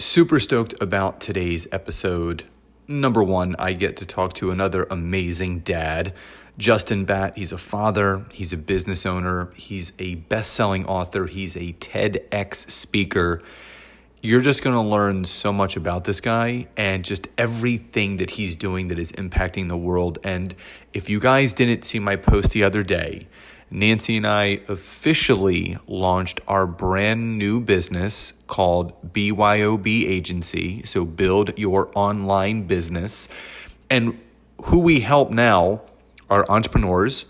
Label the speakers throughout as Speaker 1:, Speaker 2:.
Speaker 1: Super stoked about today's episode. Number one, I get to talk to another amazing dad, Justin Batt. He's a father, he's a business owner, he's a best-selling author, he's a TEDx speaker. You're just going to learn so much about this guy and just everything that he's doing that is impacting the world. And if you guys didn't see my post the other day, Nancy and I officially launched our brand new business called BYOB Agency. So build your online business. And who we help now are entrepreneurs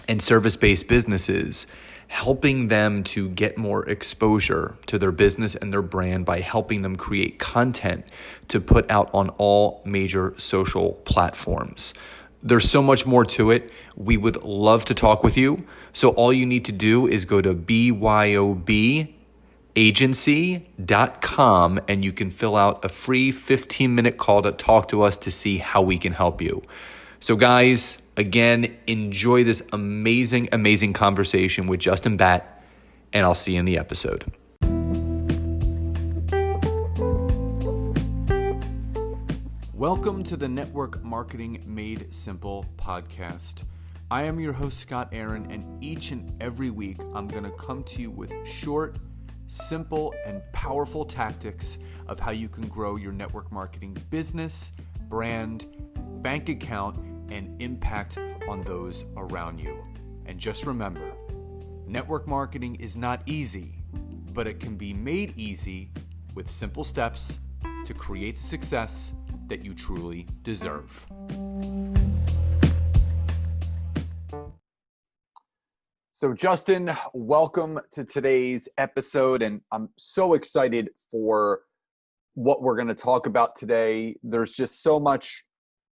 Speaker 1: and service-based businesses, helping them to get more exposure to their business and their brand by helping them create content to put out on all major social platforms. There's so much more to it. We would love to talk with you. So all you need to do is go to byobagency.com and you can fill out a free 15-minute call to talk to us to see how we can help you. So guys, again, enjoy this amazing, amazing conversation with Justin Batt, and I'll see you in the episode. Welcome to the Network Marketing Made Simple podcast. I am your host, Scott Aaron, and each and every week, I'm going to come to you with short, simple, and powerful tactics of how you can grow your network marketing business, brand, bank account, and impact on those around you. And just remember, network marketing is not easy, but it can be made easy with simple steps to create the success that you truly deserve. So Justin, welcome to today's episode, and I'm so excited for what we're going to talk about today. There's just so much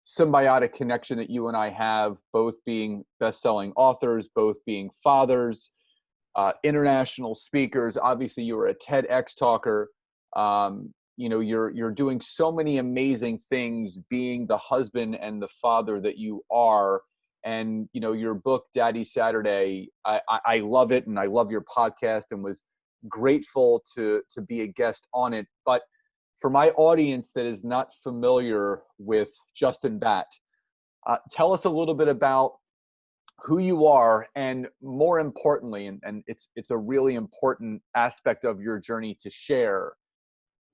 Speaker 1: symbiotic connection that you and I have, both being best-selling authors, both being fathers, international speakers. Obviously, you were a TEDx talker. You're doing so many amazing things, being the husband and the father that you are. And your book, Daddy Saturday, I love it, and I love your podcast, and was grateful to be a guest on it. But for my audience that is not familiar with Justin Batt, tell us a little bit about who you are, and more importantly, and it's a really important aspect of your journey to share,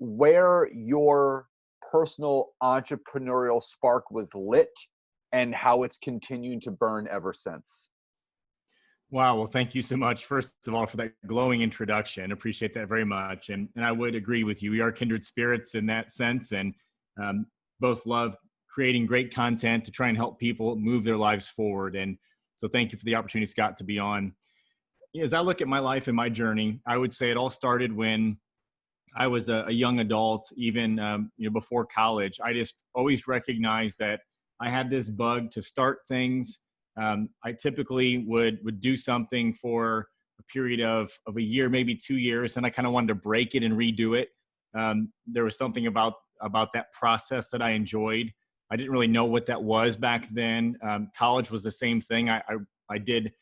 Speaker 1: where your personal entrepreneurial spark was lit and how it's continued to burn ever since.
Speaker 2: Wow. Well, thank you so much, first of all, for that glowing introduction. Appreciate that very much. And I would agree with you. We are kindred spirits in that sense, and both love creating great content to try and help people move their lives forward. And so thank you for the opportunity, Scott, to be on. As I look at my life and my journey, I would say it all started when I was a young adult, even before college. I just always recognized that I had this bug to start things. I typically would do something for a period of a year, maybe 2 years, and I kind of wanted to break it and redo it. There was something about that process that I enjoyed. I didn't really know what that was back then. College was the same thing. I did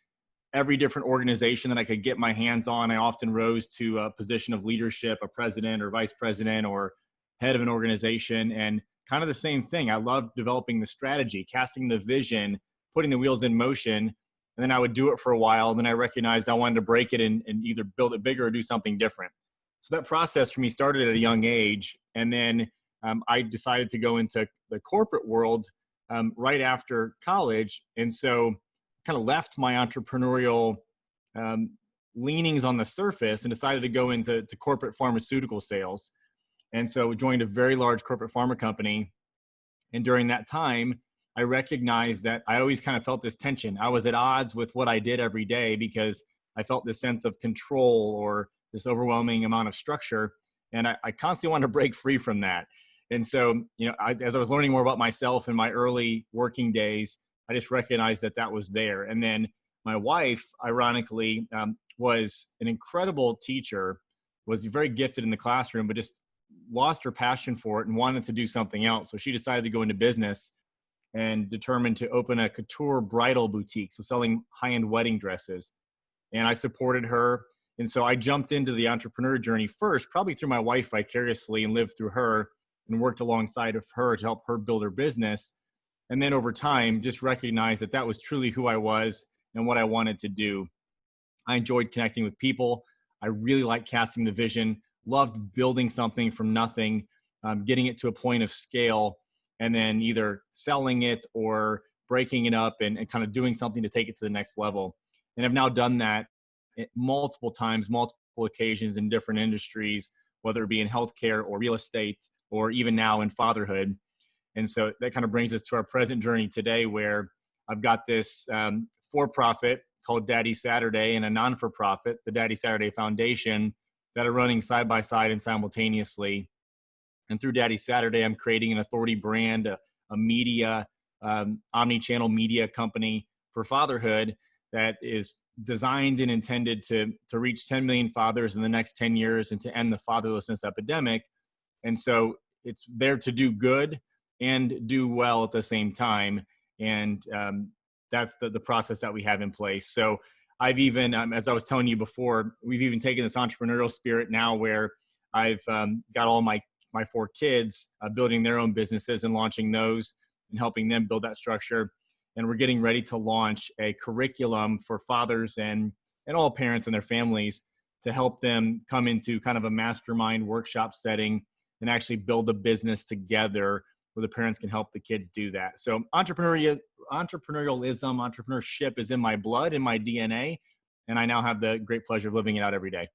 Speaker 2: every different organization that I could get my hands on. I often rose to a position of leadership, a president or vice president or head of an organization, and kind of the same thing. I loved developing the strategy, casting the vision, putting the wheels in motion, and then I would do it for a while. And then I recognized I wanted to break it and either build it bigger or do something different. So that process for me started at a young age. And then I decided to go into the corporate world right after college. And so kind of left my entrepreneurial leanings on the surface and decided to go into corporate pharmaceutical sales. And so joined a very large corporate pharma company. And during that time, I recognized that I always kind of felt this tension. I was at odds with what I did every day because I felt this sense of control or this overwhelming amount of structure. And I constantly wanted to break free from that. And so, as I was learning more about myself in my early working days, I just recognized that was there. And then my wife, ironically, was an incredible teacher, was very gifted in the classroom, but just lost her passion for it and wanted to do something else. So she decided to go into business and determined to open a couture bridal boutique, so selling high-end wedding dresses. And I supported her. And so I jumped into the entrepreneur journey first, probably through my wife vicariously, and lived through her and worked alongside of her to help her build her business. And then over time, just recognized that that was truly who I was and what I wanted to do. I enjoyed connecting with people. I really liked casting the vision, loved building something from nothing, getting it to a point of scale, and then either selling it or breaking it up and kind of doing something to take it to the next level. And I've now done that multiple times, multiple occasions in different industries, whether it be in healthcare or real estate, or even now in fatherhood. And so that kind of brings us to our present journey today, where I've got this for-profit called Daddy Saturday and a non-for-profit, the Daddy Saturday Foundation, that are running side by side and simultaneously. And through Daddy Saturday, I'm creating an authority brand, a media, omni-channel media company for fatherhood that is designed and intended to reach 10 million fathers in the next 10 years and to end the fatherlessness epidemic. And so it's there to do good and do well at the same time. And that's the process that we have in place. So I've even, as I was telling you before, we've even taken this entrepreneurial spirit now where I've got all my 4 kids building their own businesses and launching those and helping them build that structure. And we're getting ready to launch a curriculum for fathers and all parents and their families to help them come into kind of a mastermind workshop setting and actually build a business together where the parents can help the kids do that. So entrepreneurialism, entrepreneurship is in my blood, in my DNA, and I now have the great pleasure of living it out every day.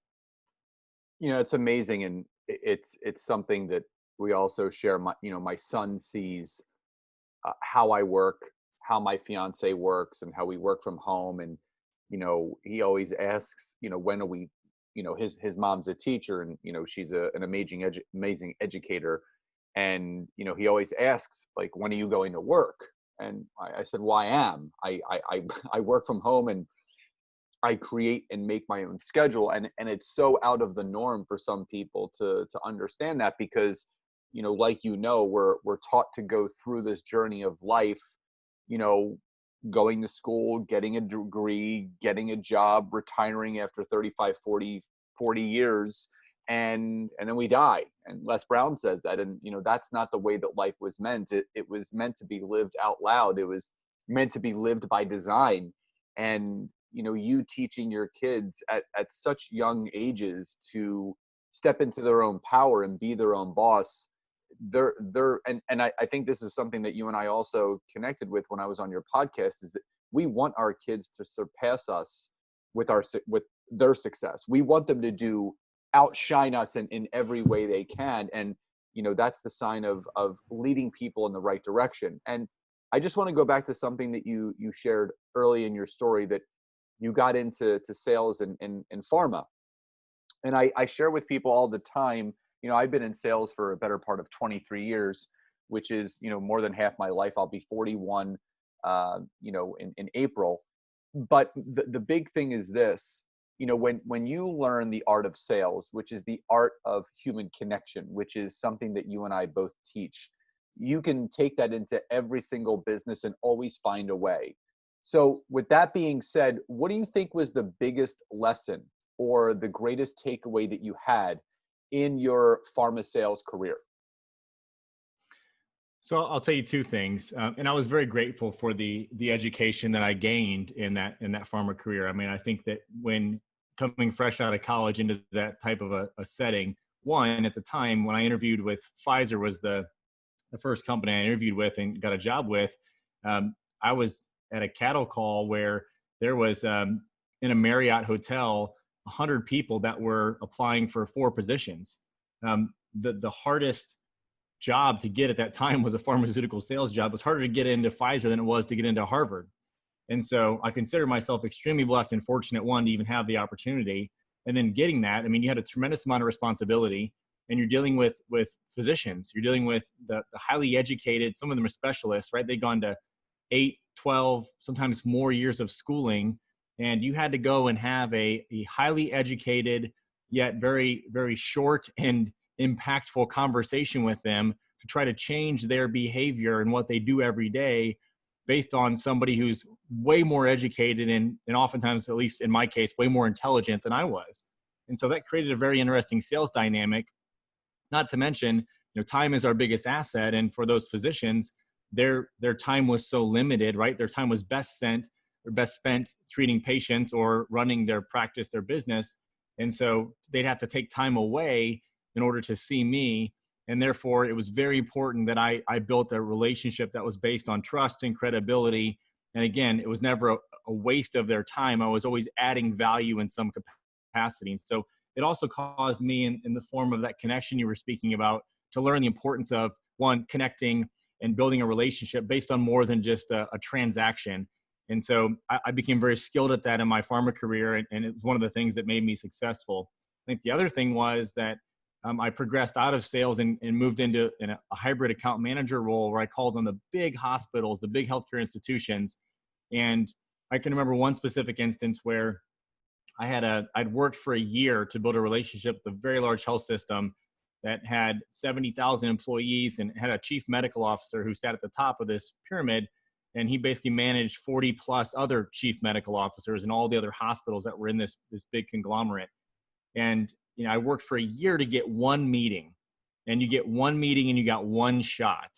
Speaker 1: You know, it's amazing, and it's something that we also share. My son sees how I work, how my fiance works, and how we work from home. And he always asks, when are we? His mom's a teacher, and she's an amazing educator. And he always asks, like, when are you going to work? And I said, well, I am. I work from home, and I create and make my own schedule. And it's so out of the norm for some people to understand that, because we're taught to go through this journey of life, going to school, getting a degree, getting a job, retiring after 35, 40 years, and then we die. And Les Brown says that, and that's not the way that life was meant. It was meant to be lived out loud. It was meant to be lived by design. And you teaching your kids at such young ages to step into their own power and be their own boss. I think this is something that you and I also connected with when I was on your podcast, is that we want our kids to surpass us with their success. We want them to outshine us in every way they can. And, that's the sign of leading people in the right direction. And I just want to go back to something that you shared early in your story, that you got into sales in pharma. And I share with people all the time, I've been in sales for a better part of 23 years, which is, more than half my life. I'll be 41, in April. But the big thing is this, when you learn the art of sales, which is the art of human connection, which is something that you and I both teach, you can take that into every single business and always find a way. So with that being said, what do you think was the biggest lesson or the greatest takeaway that you had in your pharma sales career?
Speaker 2: So I'll tell you 2 things. And I was very grateful for the education that I gained in that pharma career. I mean, I think that when coming fresh out of college into that type of a setting, one, at the time when I interviewed with Pfizer, was the first company I interviewed with and got a job with. I was at a cattle call where there was in a Marriott hotel 100 people that were applying for 4 positions. The hardest job to get at that time was a pharmaceutical sales job. It was harder to get into Pfizer than it was to get into Harvard. And so I consider myself extremely blessed and fortunate, one, to even have the opportunity. And then getting that, I mean, you had a tremendous amount of responsibility, and you're dealing with physicians. You're dealing with the highly educated. Some of them are specialists, right? They've gone to 8, 12, sometimes more years of schooling. And you had to go and have a highly educated, yet very, very short and impactful conversation with them to try to change their behavior and what they do every day based on somebody who's way more educated and oftentimes, at least in my case, way more intelligent than I was. And so that created a very interesting sales dynamic. Not to mention, time is our biggest asset. And for those physicians, their time was so limited, right? Their time was best spent treating patients or running their practice, their business. And so they'd have to take time away in order to see me. And therefore, it was very important that I built a relationship that was based on trust and credibility. And again, it was never a waste of their time. I was always adding value in some capacity. And so it also caused me, in the form of that connection you were speaking about, to learn the importance of, one, connecting and building a relationship based on more than just a transaction. And so I became very skilled at that in my pharma career, and it was one of the things that made me successful. I think the other thing was that I progressed out of sales and moved into a hybrid account manager role where I called on the big hospitals, the big healthcare institutions. And I can remember one specific instance where I'd worked for a year to build a relationship with a very large health system that had 70,000 employees and had a chief medical officer who sat at the top of this pyramid. And he basically managed 40 plus other chief medical officers and all the other hospitals that were in this big conglomerate. And, I worked for a year to get one meeting, and you get one meeting and you got one shot.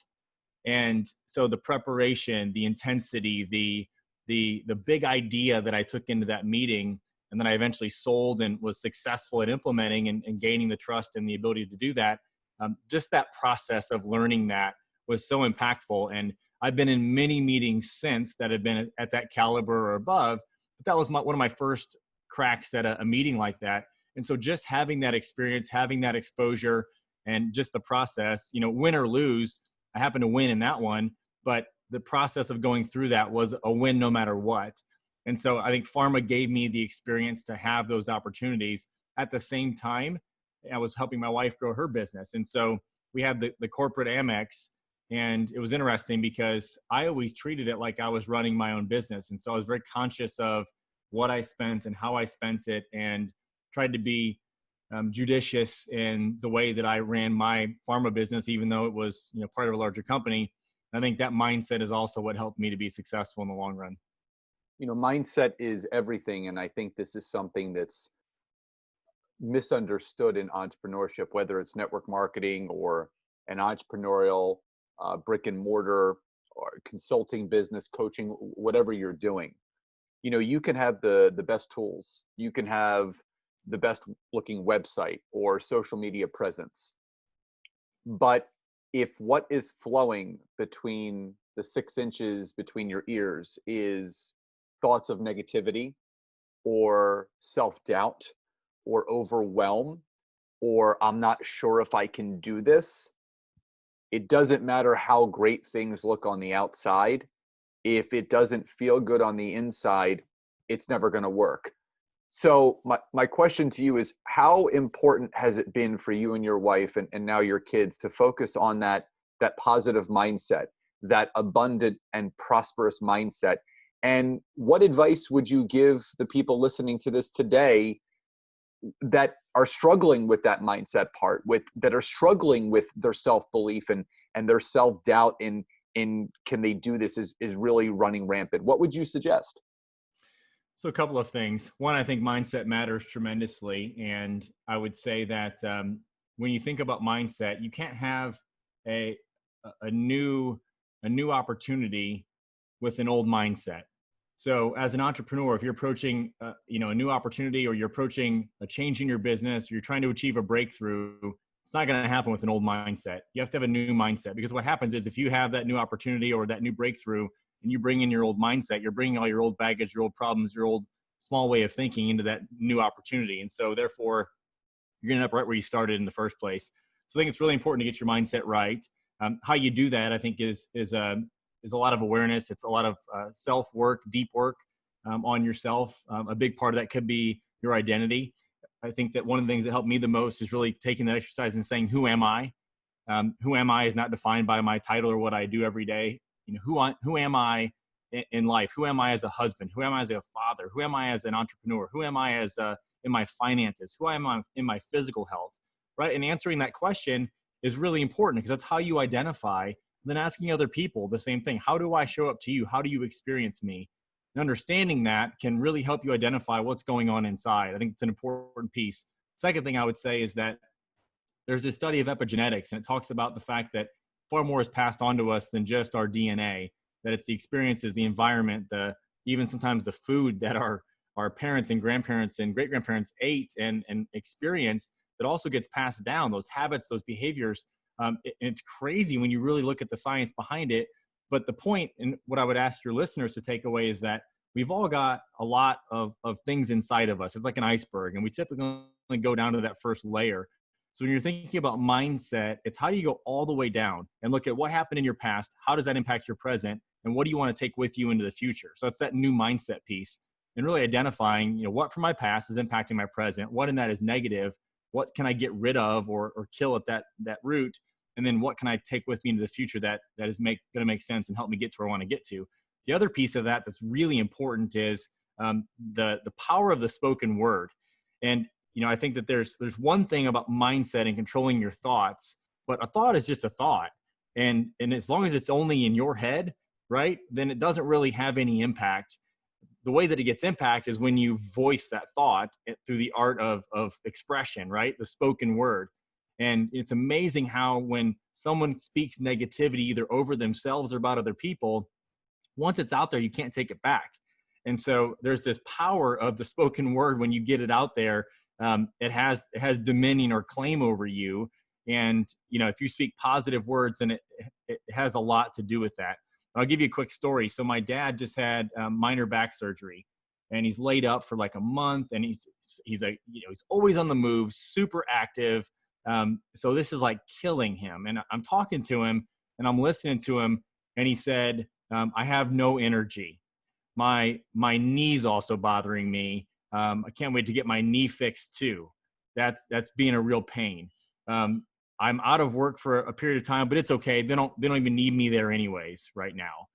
Speaker 2: And so the preparation, the intensity, the big idea that I took into that meeting, and then I eventually sold and was successful at implementing and gaining the trust and the ability to do that. Just that process of learning that was so impactful. And I've been in many meetings since that have been at that caliber or above, but that was one of my first cracks at a meeting like that. And so just having that experience, having that exposure, and just the process, win or lose, I happened to win in that one, but the process of going through that was a win no matter what. And so I think pharma gave me the experience to have those opportunities. At the same time, I was helping my wife grow her business. And so we had the corporate Amex, and it was interesting because I always treated it like I was running my own business. And so I was very conscious of what I spent and how I spent it, and tried to be judicious in the way that I ran my pharma business, even though it was part of a larger company. I think that mindset is also what helped me to be successful in the long run.
Speaker 1: Mindset is everything. And I think this is something that's misunderstood in entrepreneurship, whether it's network marketing or an entrepreneurial brick and mortar or consulting business, coaching, whatever you're doing. You can have the best tools. You can have the best looking website or social media presence. But if what is flowing between the 6 inches between your ears is thoughts of negativity or self-doubt or overwhelm, or I'm not sure if I can do this, it doesn't matter how great things look on the outside. If it doesn't feel good on the inside, it's never going to work. So my question to you is, how important has it been for you and your wife and now your kids to focus on that positive mindset, that abundant and prosperous mindset? And what advice would you give the people listening to this today that are struggling with that mindset part, that are struggling with their self-belief and their self-doubt in can they do this is really running rampant? What would you suggest?
Speaker 2: So a couple of things. One, I think mindset matters tremendously. And I would say that when you think about mindset, you can't have a new opportunity with an old mindset. So as an entrepreneur, if you're approaching a new opportunity, or you're approaching a change in your business, or you're trying to achieve a breakthrough, it's not going to happen with an old mindset. You have to have a new mindset, because what happens is if you have that new opportunity or that new breakthrough and you bring in your old mindset, you're bringing all your old baggage, your old problems, your old small way of thinking into that new opportunity. And so therefore, you're going to end up right where you started in the first place. So I think it's really important to get your mindset right. How you do that, I think, is a lot of awareness. It's a lot of self-work, deep work on yourself. A big part of that could be your identity. I think that one of the things that helped me the most is really taking that exercise and saying, who am I? Who am I is not defined by my title or what I do every day. Who am I in life? Who am I as a husband? Who am I as a father? Who am I as an entrepreneur? Who am I as in my finances? Who am I in my physical health? Right? And answering that question is really important, because that's how you identify. Then asking other people the same thing. How do I show up to you? How do you experience me? And understanding that can really help you identify what's going on inside. I think it's an important piece. Second thing I would say is that there's a study of epigenetics, and it talks about the fact that far more is passed on to us than just our DNA, that it's the experiences, the environment, even sometimes the food that our parents and grandparents and great-grandparents ate and experienced that also gets passed down, those habits, those behaviors. And it's crazy when you really look at the science behind it. But the point, and what I would ask your listeners to take away, is that we've all got a lot of things inside of us. It's like an iceberg, and we typically only go down to that first layer. So when you're thinking about mindset, it's how do you go all the way down and look at what happened in your past, how does that impact your present, and what do you want to take with you into the future? So it's that new mindset piece, and really identifying, what from my past is impacting my present, what in that is negative, what can I get rid of or kill at that root, and then what can I take with me into the future that is going to make sense and help me get to where I want to get to. The other piece of that that's really important is the power of the spoken word. And I think that there's one thing about mindset and controlling your thoughts, but a thought is just a thought. And as long as it's only in your head, right, then it doesn't really have any impact. The way that it gets impact is when you voice that thought through the art of expression, right? The spoken word. And it's amazing how when someone speaks negativity either over themselves or about other people, once it's out there, you can't take it back. And so there's this power of the spoken word when you get it out there. It has dominion or claim over you. And, if you speak positive words, then it has a lot to do with that. I'll give you a quick story. So my dad just had minor back surgery, and he's laid up for like a month, and he's always on the move, super active. So this is like killing him. And I'm talking to him and I'm listening to him, and he said, I have no energy. My knee's also bothering me. I can't wait to get my knee fixed too. That's being a real pain. I'm out of work for a period of time, but it's okay. They don't even need me there anyways right now.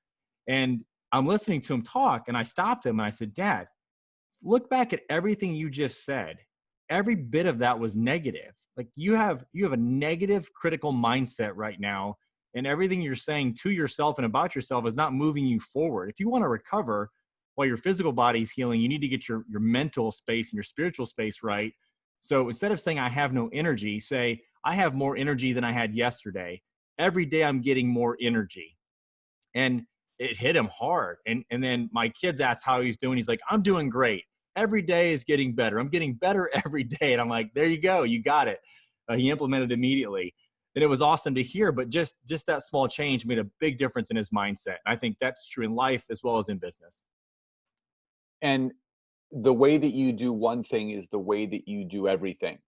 Speaker 2: And I'm listening to him talk, and I stopped him and I said, Dad, look back at everything you just said. Every bit of that was negative. Like you have a negative critical mindset right now, and everything you're saying to yourself and about yourself is not moving you forward. If you want to recover while your physical body is healing, you need to get your mental space and your spiritual space right. So instead of saying I have no energy, say I have more energy than I had yesterday. Every day I'm getting more energy. And it hit him hard. And then my kids asked how he's doing. He's like, I'm doing great. Every day is getting better. I'm getting better every day. And I'm like, there you go. You got it. He implemented immediately. And it was awesome to hear, but just that small change made a big difference in his mindset. I think that's true in life as well as in business.
Speaker 1: And the way that you do one thing is the way that you do everything,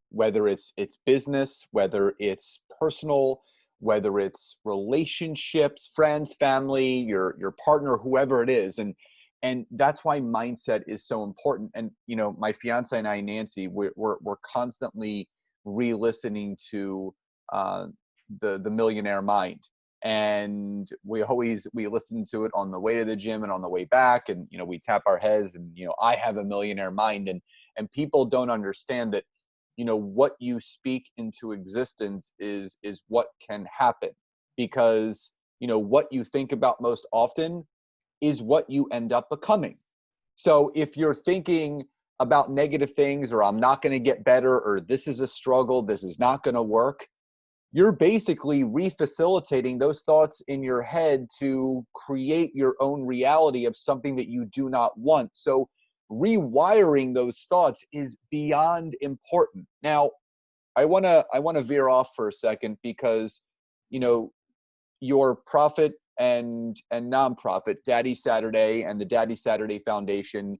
Speaker 1: whether it's business, whether it's personal, whether it's relationships, friends, family, your partner, whoever it is. And that's why mindset is so important. And, my fiance and I, Nancy, we're constantly re-listening to the Millionaire Mind. And we listen to it on the way to the gym and on the way back. And, we tap our heads and, I have a millionaire mind. And people don't understand that, what you speak into existence is what can happen, because, what you think about most often is what you end up becoming. So if you're thinking about negative things, or I'm not going to get better, or this is a struggle, this is not going to work, you're basically refacilitating those thoughts in your head to create your own reality of something that you do not want. So rewiring those thoughts is beyond important. Now, I want to veer off for a second, because, your profit and nonprofit, Daddy Saturday, and the Daddy Saturday Foundation,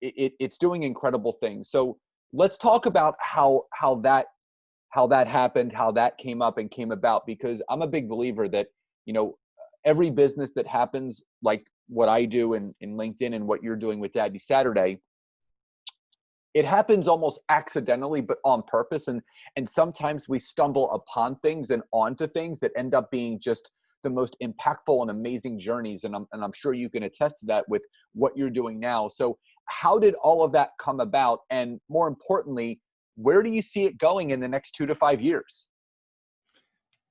Speaker 1: it's doing incredible things. So let's talk about how that happened, how that came up and came about, because I'm a big believer that, every business that happens, like what I do in LinkedIn and what you're doing with Daddy Saturday, it happens almost accidentally, but on purpose. And sometimes we stumble upon things and onto things that end up being just the most impactful and amazing journeys. And I'm sure you can attest to that with what you're doing now. So how did all of that come about? And more importantly, where do you see it going in the next 2 to 5 years?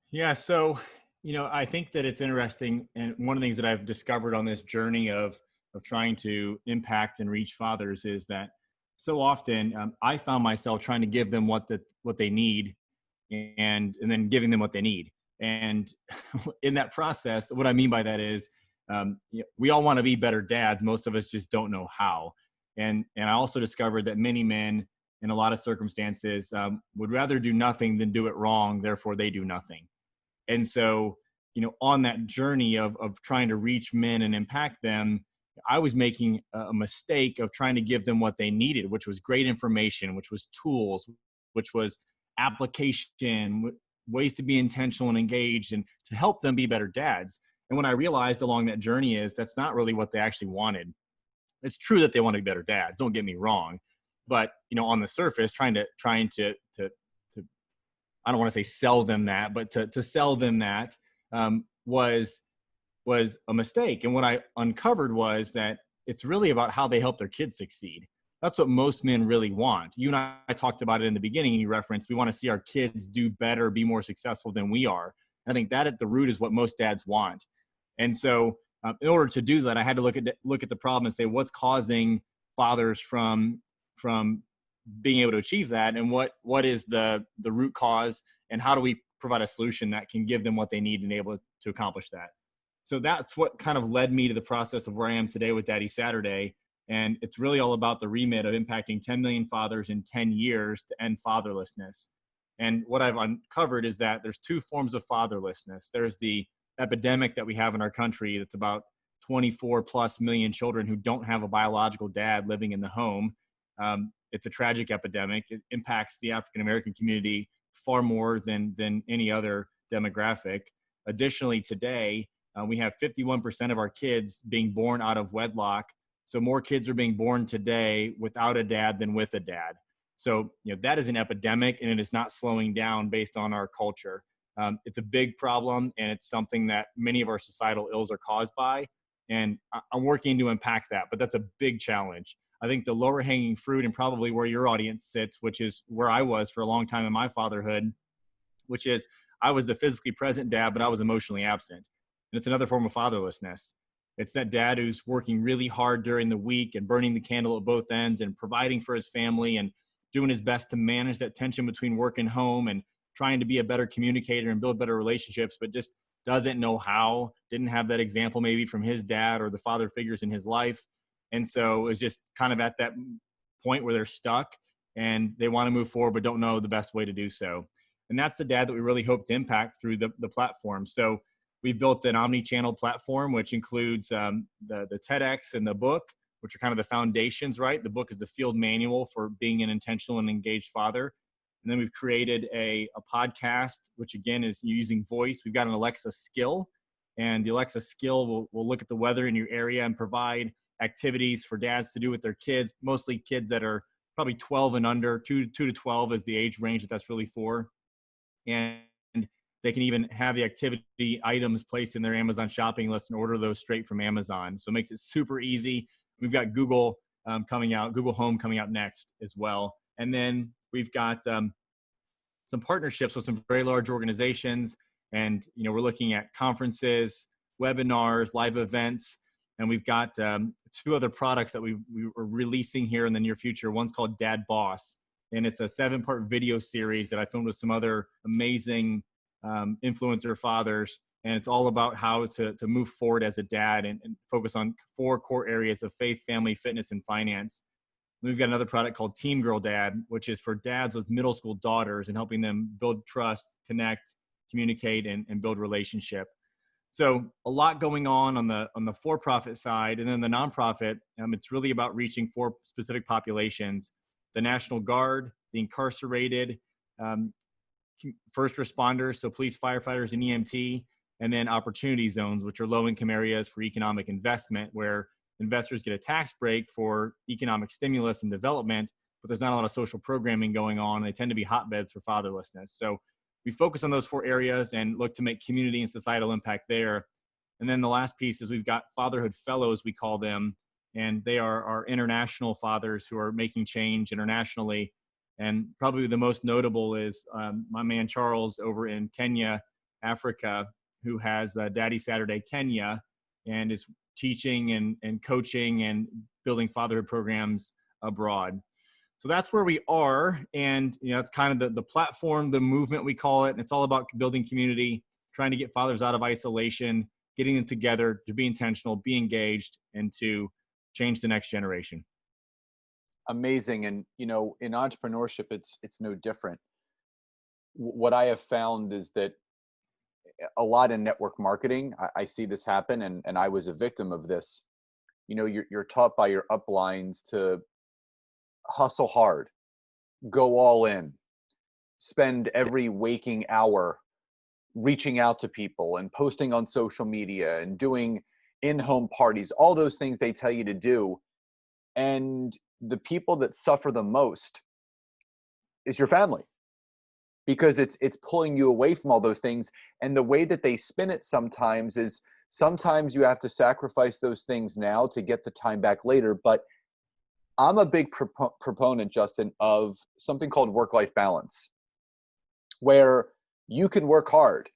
Speaker 2: Yeah. So, I think that it's interesting. And one of the things that I've discovered on this journey of trying to impact and reach fathers is that so often I found myself trying to give them what they need, and then giving them what they need. And in that process, what I mean by that is, we all want to be better dads. Most of us just don't know how. And I also discovered that many men, in a lot of circumstances, would rather do nothing than do it wrong. Therefore, they do nothing. And so, on that journey of trying to reach men and impact them, I was making a mistake of trying to give them what they needed, which was great information, which was tools, which was application, ways to be intentional and engaged, and to help them be better dads. And what I realized along that journey is that's not really what they actually wanted. It's true that they want to be better dads, don't get me wrong, but on the surface, trying to I don't want to say sell them that, but to sell them that was a mistake. And what I uncovered was that it's really about how they help their kids succeed. That's what most men really want. You and I talked about it in the beginning, and you referenced we want to see our kids do better, be more successful than we are. I think that at the root is what most dads want. And so in order to do that, I had to look at the problem and say, what's causing fathers from being able to achieve that, and what is the root cause, and how do we provide a solution that can give them what they need and able to accomplish that. So that's what kind of led me to the process of where I am today with Daddy Saturday. And it's really all about the remit of impacting 10 million fathers in 10 years to end fatherlessness. And what I've uncovered is that there's two forms of fatherlessness. There's the epidemic that we have in our country that's about 24 plus million children who don't have a biological dad living in the home. It's a tragic epidemic. It impacts the African-American community far more than any other demographic. Additionally, today, we have 51% of our kids being born out of wedlock. So more kids are being born today without a dad than with a dad. So, that is an epidemic, and it is not slowing down based on our culture. It's a big problem, and it's something that many of our societal ills are caused by. And I'm working to impact that, but that's a big challenge. I think the lower hanging fruit, and probably where your audience sits, which is where I was for a long time in my fatherhood, which is I was the physically present dad, but I was emotionally absent. And it's another form of fatherlessness. It's that dad who's working really hard during the week and burning the candle at both ends and providing for his family and doing his best to manage that tension between work and home and trying to be a better communicator and build better relationships, but just doesn't know how, didn't have that example maybe from his dad or the father figures in his life. And so it's just kind of at that point where they're stuck and they want to move forward, but don't know the best way to do so. And that's the dad that we really hope to impact through the platform. So we've built an omni-channel platform, which includes the TEDx and the book, which are kind of the foundations, right? The book is the field manual for being an intentional and engaged father. And then we've created a podcast, which again is using voice. We've got an Alexa skill, and the Alexa skill will look at the weather in your area and provide activities for dads to do with their kids, mostly kids that are probably 12 and under. 2 to 12 is the age range that's really for. And they can even have the activity items placed in their Amazon shopping list and order those straight from Amazon. So it makes it super easy. We've got Google coming out, Google Home coming out next as well. And then we've got some partnerships with some very large organizations. And, we're looking at conferences, webinars, live events. And we've got 2 other products that we are releasing here in the near future. One's called Dad Boss. And it's a 7-part video series that I filmed with some other amazing influencer fathers. And it's all about how to move forward as a dad and focus on 4 core areas of faith, family, fitness, and finance. And we've got another product called Team Girl Dad, which is for dads with middle school daughters and helping them build trust, connect, communicate, and build relationship. So a lot going on the for-profit side. And then the nonprofit, it's really about reaching 4 specific populations: the National Guard, the incarcerated, first responders, so police, firefighters, and EMT, and then opportunity zones, which are low-income areas for economic investment, where investors get a tax break for economic stimulus and development, but there's not a lot of social programming going on. They tend to be hotbeds for fatherlessness. So we focus on those 4 areas and look to make community and societal impact there. And then the last piece is we've got fatherhood fellows, we call them, and they are our international fathers who are making change internationally. And probably the most notable is my man Charles over in Kenya, Africa, who has Daddy Saturday Kenya and is teaching and coaching and building fatherhood programs abroad. So that's where we are. And, it's kind of the platform, the movement, we call it. And it's all about building community, trying to get fathers out of isolation, getting them together to be intentional, be engaged, and to change the next generation.
Speaker 1: Amazing. And, in entrepreneurship, it's no different. What I have found is that a lot in network marketing, I see this happen, and I was a victim of this. You're taught by your uplines to hustle hard, go all in, spend every waking hour reaching out to people and posting on social media and doing in-home parties, all those things they tell you to do. And the people that suffer the most is your family, because it's pulling you away from all those things. And the way that they spin it sometimes is, sometimes you have to sacrifice those things now to get the time back later. But I'm a big proponent, Justin, of something called work-life balance, where you can work hard,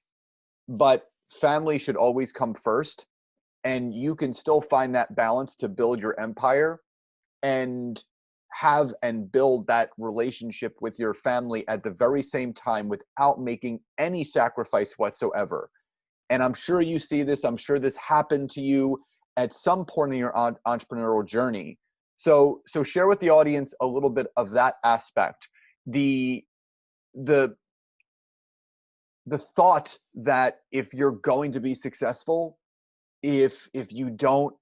Speaker 1: but family should always come first. And you can still find that balance to build your empire and have and build that relationship with your family at the very same time without making any sacrifice whatsoever. And I'm sure you see this. I'm sure this happened to you at some point in your entrepreneurial journey. So share with the audience a little bit of that aspect. The thought that if you're going to be successful, if you don't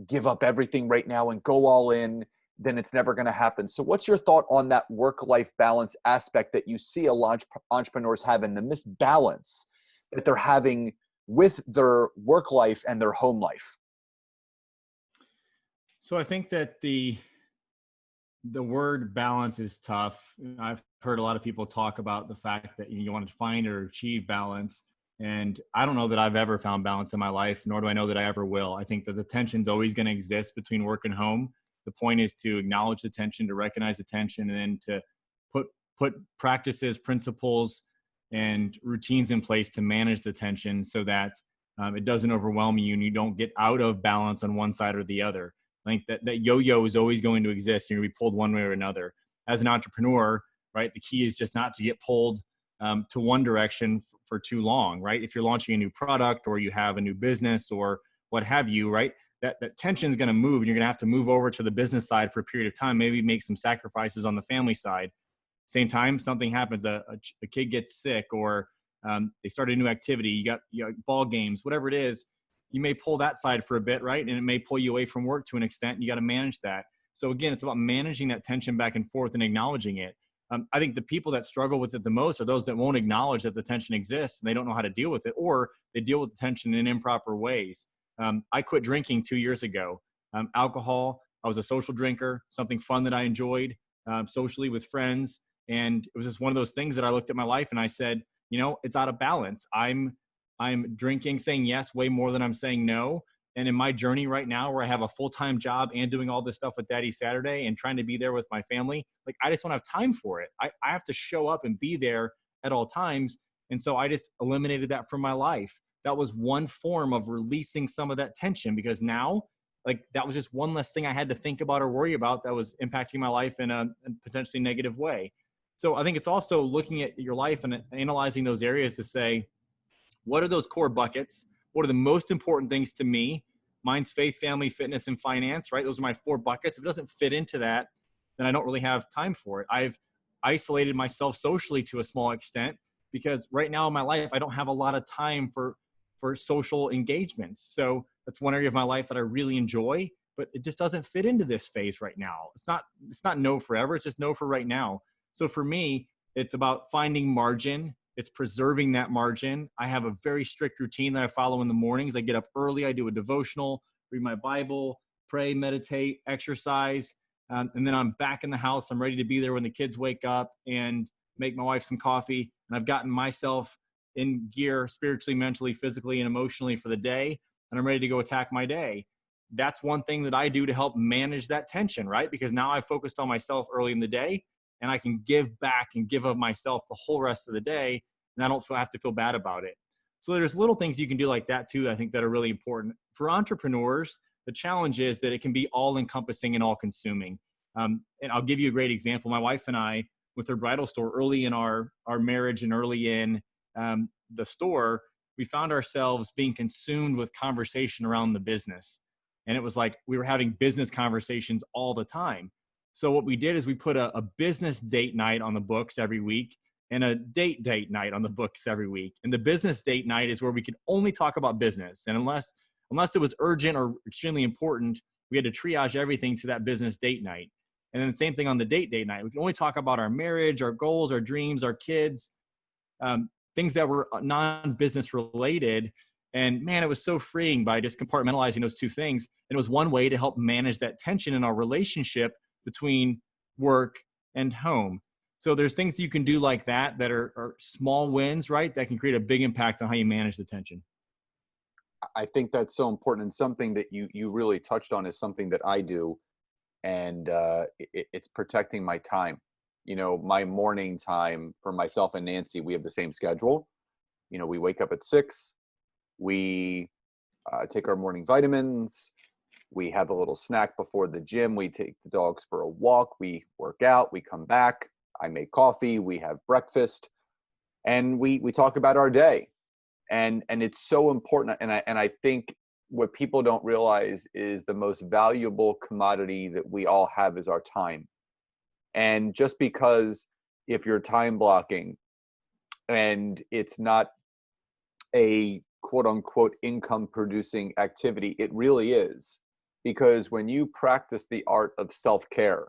Speaker 1: give up everything right now and go all in, then it's never going to happen. So what's your thought on that work-life balance aspect that you see a lot of entrepreneurs have, and the misbalance that they're having with their work life and their home life?
Speaker 2: So I think that the word balance is tough. I've heard a lot of people talk about the fact that you want to find or achieve balance. And I don't know that I've ever found balance in my life, nor do I know that I ever will. I think that the tension's always going to exist between work and home. The point is to acknowledge the tension, to recognize the tension, and then to put practices, principles, and routines in place to manage the tension so that it doesn't overwhelm you and you don't get out of balance on one side or the other. I think that yo-yo is always going to exist. You're going to be pulled one way or another. As an entrepreneur, right, the key is just not to get pulled to one direction for too long, right? If you're launching a new product or you have a new business or what have you, right, that tension is going to move, and you're going to have to move over to the business side for a period of time, maybe make some sacrifices on the family side. Same time, something happens, a kid gets sick, or they start a new activity, you got ball games, whatever it is, you may pull that side for a bit, right? And it may pull you away from work to an extent, and you got to manage that. So again, it's about managing that tension back and forth and acknowledging it. I think the people that struggle with it the most are those that won't acknowledge that the tension exists, and they don't know how to deal with it, or they deal with the tension in improper ways. I quit drinking 2 years ago. Alcohol, I was a social drinker, something fun that I enjoyed socially with friends. And it was just one of those things that I looked at my life and I said, it's out of balance. I'm drinking, saying yes way more than I'm saying no. And in my journey right now, where I have a full-time job and doing all this stuff with Daddy Saturday and trying to be there with my family, like I just don't have time for it. I have to show up and be there at all times. And so I just eliminated that from my life. That was one form of releasing some of that tension, because now, like, that was just one less thing I had to think about or worry about that was impacting my life in a potentially negative way. So I think it's also looking at your life and analyzing those areas to say, what are those core buckets? What are the most important things to me? Mine's faith, family, fitness, and finance, right? Those are my 4 buckets. If it doesn't fit into that, then I don't really have time for it. I've isolated myself socially to a small extent because right now in my life, I don't have a lot of time for social engagements. So that's one area of my life that I really enjoy, but it just doesn't fit into this phase right now. It's not no forever. It's just no for right now. So for me, it's about finding margin. It's preserving that margin. I have a very strict routine that I follow in the mornings. I get up early. I do a devotional, read my Bible, pray, meditate, exercise. And then I'm back in the house. I'm ready to be there when the kids wake up and make my wife some coffee. And I've gotten myself in gear spiritually, mentally, physically, and emotionally for the day. And I'm ready to go attack my day. That's one thing that I do to help manage that tension, right? Because now I've focused on myself early in the day, and I can give back and give of myself the whole rest of the day, and I don't have to feel bad about it. So there's little things you can do like that too, I think, that are really important. For entrepreneurs, the challenge is that it can be all-encompassing and all-consuming. And I'll give you a great example. My wife and I, with her bridal store, early in our marriage and early in the store, we found ourselves being consumed with conversation around the business. And it was like we were having business conversations all the time. So what we did is we put a business date night on the books every week and a date night on the books every week. And the business date night is where we could only talk about business. And unless it was urgent or extremely important, we had to triage everything to that business date night. And then the same thing on the date night. We could only talk about our marriage, our goals, our dreams, our kids, things that were non-business related. And man, it was so freeing by just compartmentalizing those two things. And it was one way to help manage that tension in our relationship between work and home. So there's things you can do like that are small wins, right? That can create a big impact on how you manage the tension.
Speaker 1: I think that's so important, and something that you really touched on is something that I do, and it's protecting my time. My morning time for myself and Nancy, we have the same schedule. We wake up at 6, we take our morning vitamins, we have a little snack before the gym, we take the dogs for a walk, we work out, we come back, I make coffee, we have breakfast, and we talk about our day. And it's so important. And I think what people don't realize is the most valuable commodity that we all have is our time. And just because if you're time blocking and it's not a quote unquote income producing activity, it really is. Because when you practice the art of self-care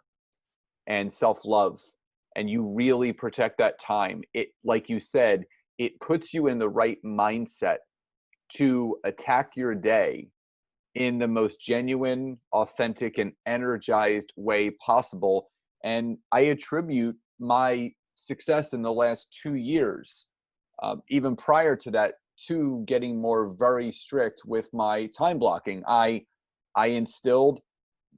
Speaker 1: and self-love, and you really protect that time, it, like you said, it puts you in the right mindset to attack your day in the most genuine, authentic, and energized way possible. And I attribute my success in the last 2 years, even prior to that, to getting more very strict with my time blocking. I instilled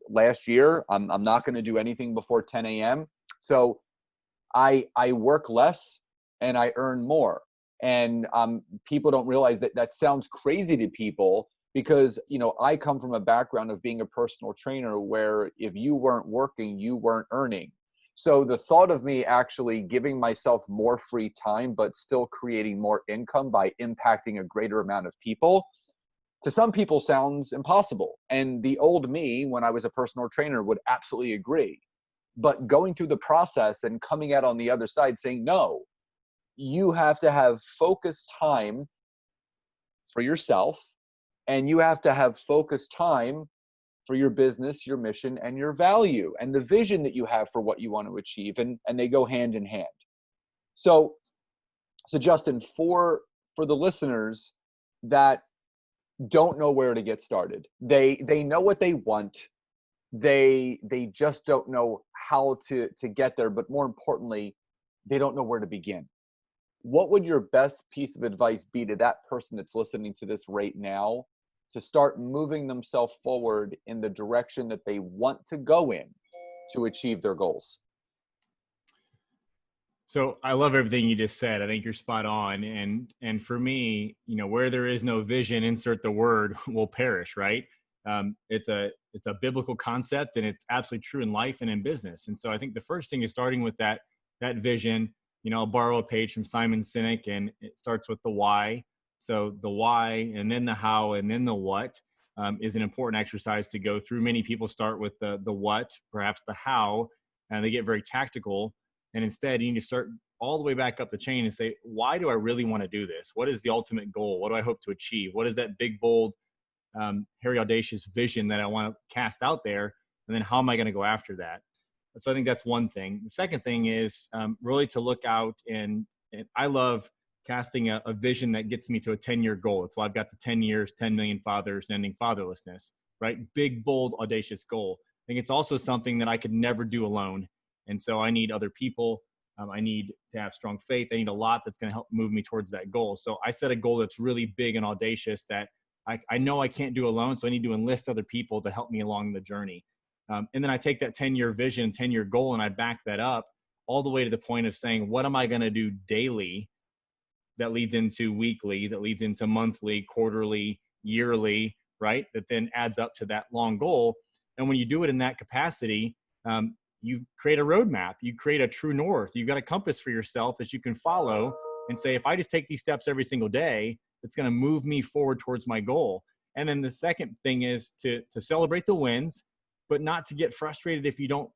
Speaker 1: last year, I'm not going to do anything before 10 a.m. So I work less and I earn more. And people don't realize that sounds crazy to people because, I come from a background of being a personal trainer where if you weren't working, you weren't earning. So the thought of me actually giving myself more free time, but still creating more income by impacting a greater amount of people, to some people sounds impossible. And the old me, when I was a personal trainer, would absolutely agree. But going through the process and coming out on the other side saying, no, you have to have focused time for yourself, and you have to have focused time for your business, your mission, and your value, and the vision that you have for what you want to achieve. And they go hand in hand. So Justin, for the listeners that don't know where to get started, they know what they want. They just don't know how to get there, but more importantly, they don't know where to begin. What would your best piece of advice be to that person that's listening to this right now to start moving themselves forward in the direction that they want to go in to achieve their goals?
Speaker 2: So I love everything you just said. I think you're spot on. And for me, where there is no vision, insert the word, will perish, right? It's a biblical concept, and it's absolutely true in life and in business. And so I think the first thing is starting with that vision. I'll borrow a page from Simon Sinek, and it starts with the why. So the why, and then the how, and then the what is an important exercise to go through. Many people start with the what, perhaps the how, and they get very tactical. And instead, you need to start all the way back up the chain and say, why do I really want to do this? What is the ultimate goal? What do I hope to achieve? What is that big, bold, hairy, audacious vision that I want to cast out there? And then how am I going to go after that? So I think that's one thing. The second thing is really to look out, and I love casting a vision that gets me to a 10-year goal. That's why I've got the 10 years, 10 million fathers, ending fatherlessness, right? Big, bold, audacious goal. I think it's also something that I could never do alone. And so I need other people. I need to have strong faith. I need a lot that's going to help move me towards that goal. So I set a goal that's really big and audacious that I know I can't do alone. So I need to enlist other people to help me along the journey. And then I take that 10-year vision, 10-year goal, and I back that up all the way to the point of saying, what am I going to do daily that leads into weekly, that leads into monthly, quarterly, yearly, right? That then adds up to that long goal. And when you do it in that capacity, you create a roadmap, you create a true north, you've got a compass for yourself that you can follow and say, if I just take these steps every single day, it's going to move me forward towards my goal. And then the second thing is to celebrate the wins, but not to get frustrated if you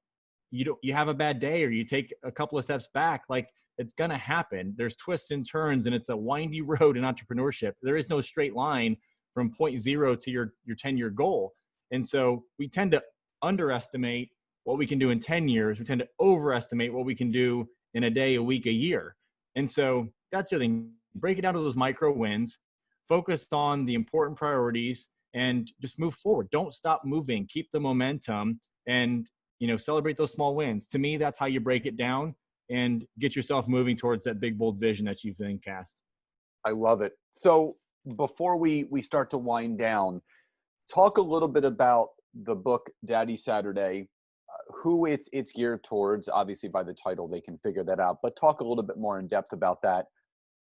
Speaker 2: have a bad day or you take a couple of steps back. Like, it's going to happen. There's twists and turns, and it's a windy road in entrepreneurship. There is no straight line from point zero to your 10-year goal. And so we tend to underestimate what we can do in 10 years. We tend to overestimate what we can do in a day, a week, a year. And so that's the thing. Break it down to those micro wins, focus on the important priorities, and just move forward. Don't stop moving. Keep the momentum and, celebrate those small wins. To me, that's how you break it down and get yourself moving towards that big, bold vision that you've then cast.
Speaker 1: I love it. So before we start to wind down, talk a little bit about the book, Daddy Saturday, who it's geared towards. Obviously, by the title, they can figure that out, but talk a little bit more in depth about that.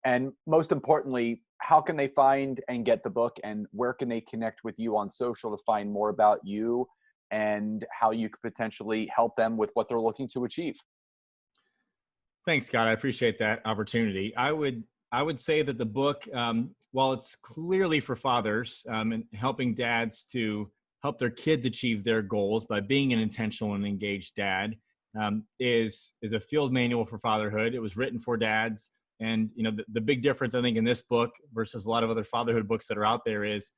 Speaker 1: And most importantly, how can they find and get the book, and where can they connect with you on social to find more about you and how you could potentially help them with what they're looking to achieve?
Speaker 2: Thanks, Scott. I appreciate that opportunity. I would say that the book, while it's clearly for fathers and helping dads to help their kids achieve their goals by being an intentional and engaged dad, is a field manual for fatherhood. It was written for dads. And, the big difference, I think, in this book versus a lot of other fatherhood books that are out there is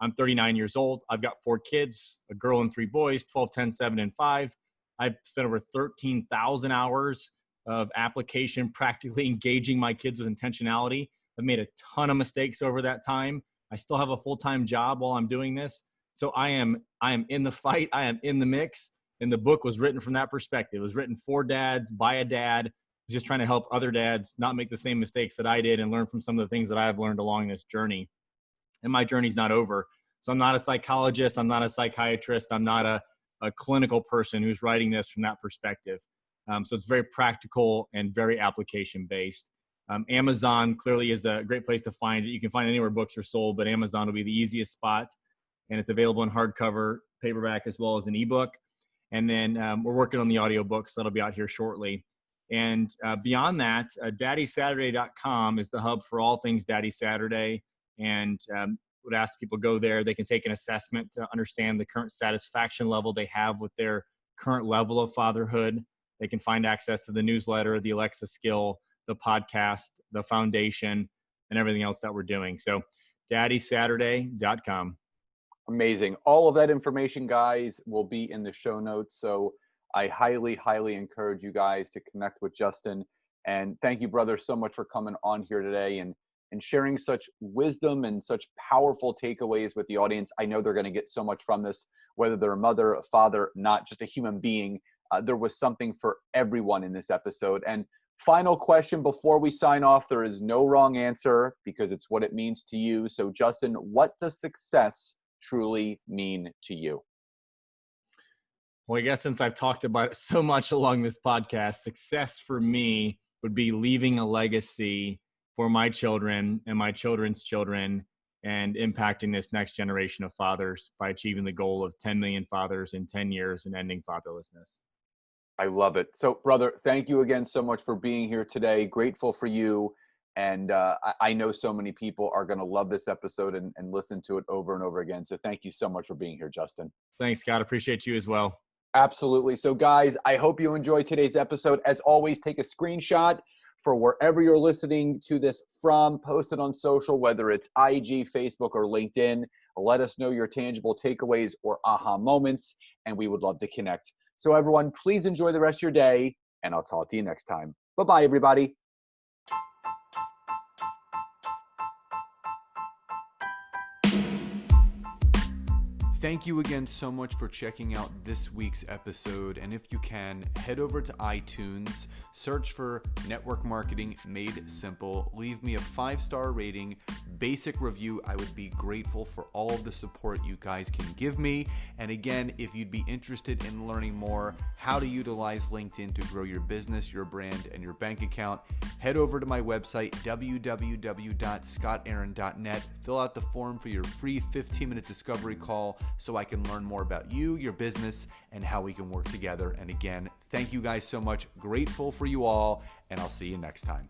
Speaker 2: I'm 39 years old. I've got 4 kids, a girl and 3 boys, 12, 10, 7, and 5. I've spent over 13,000 hours of application, practically engaging my kids with intentionality. I've made a ton of mistakes over that time. I still have a full-time job while I'm doing this. So I am in the fight. I am in the mix. And the book was written from that perspective. It was written for dads, by a dad, who's just trying to help other dads not make the same mistakes that I did and learn from some of the things that I've learned along this journey. And my journey's not over. So I'm not a psychologist. I'm not a psychiatrist. I'm not a clinical person who's writing this from that perspective. So it's very practical and very application-based. Amazon clearly is a great place to find it. You can find anywhere books are sold, but Amazon will be the easiest spot. And it's available in hardcover, paperback, as well as an ebook. And then we're working on the audiobook, so that'll be out here shortly. And beyond that, daddysaturday.com is the hub for all things Daddy Saturday. And would ask people go there. They can take an assessment to understand the current satisfaction level they have with their current level of fatherhood. They can find access to the newsletter, the Alexa skill, the podcast, the foundation, and everything else that we're doing. So daddysaturday.com.
Speaker 1: Amazing. All of that information, guys, will be in the show notes. So I highly, highly encourage you guys to connect with Justin. And thank you, brother, so much for coming on here today and sharing such wisdom and such powerful takeaways with the audience. I know they're going to get so much from this, whether they're a mother, a father, not just a human being. There was something for everyone in this episode. And final question before we sign off, there is no wrong answer because it's what it means to you. So Justin, what does success truly mean to you?
Speaker 2: Well, I guess since I've talked about it so much along this podcast, success for me would be leaving a legacy for my children and my children's children and impacting this next generation of fathers by achieving the goal of 10 million fathers in 10 years and ending fatherlessness.
Speaker 1: I love it. So, brother, thank you again so much for being here today. Grateful for you. And I know so many people are going to love this episode and listen to it over and over again. So thank you so much for being here, Justin.
Speaker 2: Thanks, Scott. Appreciate you as well.
Speaker 1: Absolutely. So, guys, I hope you enjoyed today's episode. As always, take a screenshot for wherever you're listening to this from, post it on social, whether it's IG, Facebook, or LinkedIn. Let us know your tangible takeaways or aha moments, and we would love to connect. So everyone, please enjoy the rest of your day, and I'll talk to you next time. Bye-bye, everybody. Thank you again so much for checking out this week's episode. And if you can, head over to iTunes, search for Network Marketing Made Simple, leave me a 5-star rating, basic review. I would be grateful for all of the support you guys can give me. And again, if you'd be interested in learning more how to utilize LinkedIn to grow your business, your brand, and your bank account, head over to my website, www.scottaaron.net. Fill out the form for your free 15-minute discovery call so I can learn more about you, your business, and how we can work together. And again, thank you guys so much. Grateful for you all, and I'll see you next time.